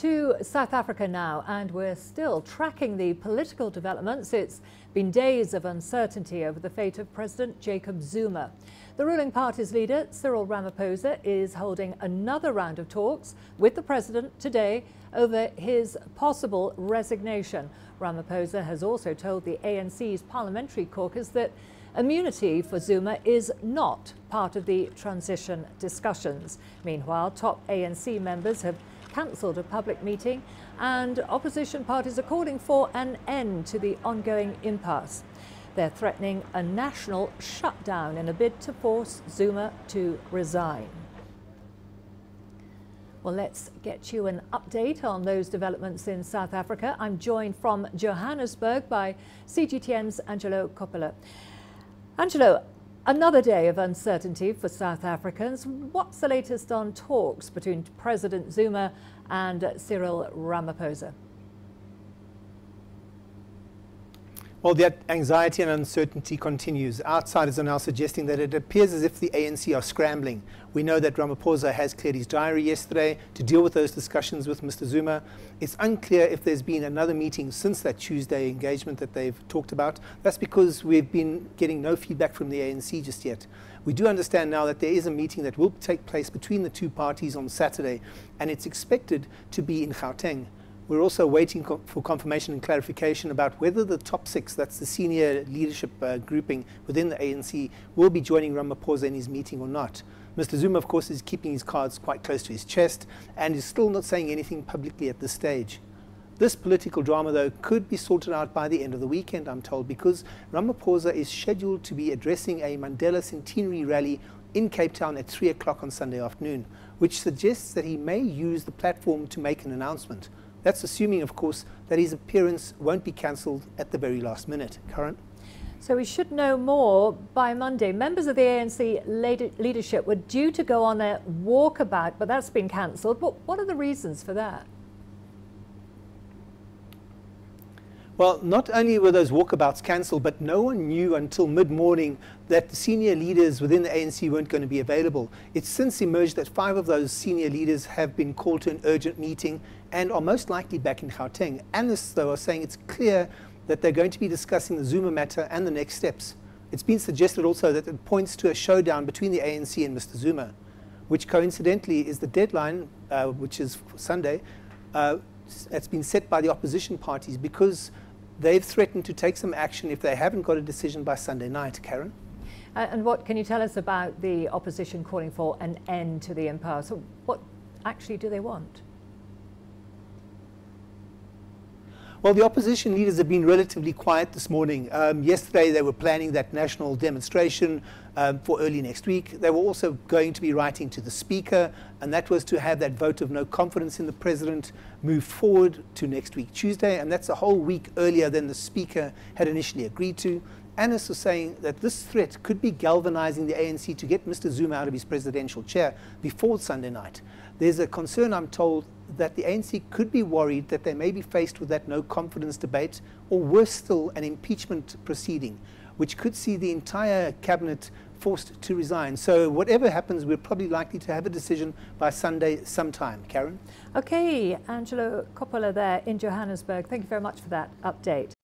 To South Africa now, and we're still tracking the political developments. It's been days of uncertainty over the fate of President Jacob Zuma. The ruling party's leader, Cyril Ramaphosa, is holding another round of talks with the president today over his possible resignation. Ramaphosa has also told the ANC's parliamentary caucus that immunity for Zuma is not part of the transition discussions. Meanwhile, top ANC members have cancelled a public meeting, and opposition parties are calling for an end to the ongoing impasse. They're threatening a national shutdown in a bid to force Zuma to resign. Well, let's get you an update on those developments in South Africa. I'm joined from Johannesburg by CGTN's Angelo Coppola. Angelo, another day of uncertainty for South Africans. What's the latest on talks between President Zuma and Cyril Ramaphosa? Well, that anxiety and uncertainty continues. Outsiders are now suggesting that it appears as if the ANC are scrambling. We know that Ramaphosa has cleared his diary yesterday to deal with those discussions with Mr. Zuma. It's unclear if there's been another meeting since that Tuesday engagement that they've talked about. That's because we've been getting no feedback from the ANC just yet. We do understand now that there is a meeting that will take place between the two parties on Saturday, and it's expected to be in Gauteng. We're also waiting for confirmation and clarification about whether the top six, that's the senior leadership grouping within the ANC, will be joining Ramaphosa in his meeting or not. Mr. Zuma, of course, is keeping his cards quite close to his chest and is still not saying anything publicly at this stage. This political drama, though, could be sorted out by the end of the weekend, I'm told, because Ramaphosa is scheduled to be addressing a Mandela Centenary rally in Cape Town at 3 o'clock on Sunday afternoon, which suggests that he may use the platform to make an announcement. That's assuming, of course, that his appearance won't be cancelled at the very last minute. Karen? So we should know more by Monday. Members of the ANC leadership were due to go on a walkabout, but that's been cancelled. What are the reasons for that? Well, not only were those walkabouts cancelled, but no one knew until mid-morning that the senior leaders within the ANC weren't going to be available. It's since emerged that 5 of those senior leaders have been called to an urgent meeting and are most likely back in Gauteng. Analysts, though, are saying it's clear that they're going to be discussing the Zuma matter and the next steps. It's been suggested also that it points to a showdown between the ANC and Mr. Zuma, which coincidentally is the deadline, which is Sunday, that's been set by the opposition parties because they've threatened to take some action if they haven't got a decision by Sunday night. Karen? And what can you tell us about the opposition calling for an end to the impasse? What actually do they want? Well, the opposition leaders have been relatively quiet this morning. Yesterday they were planning that national demonstration for early next week. They were also going to be writing to the Speaker, and that was to have that vote of no confidence in the President moved forward to next week, Tuesday, and that's a whole week earlier than the Speaker had initially agreed to. Analysts are saying that this threat could be galvanizing the ANC to get Mr. Zuma out of his presidential chair before Sunday night. There's a concern, I'm told, that the ANC could be worried that they may be faced with that no confidence debate, or worse still, an impeachment proceeding, which could see the entire cabinet forced to resign. So whatever happens, we're probably likely to have a decision by Sunday sometime. Karen? Okay, Angelo Coppola there in Johannesburg. Thank you very much for that update.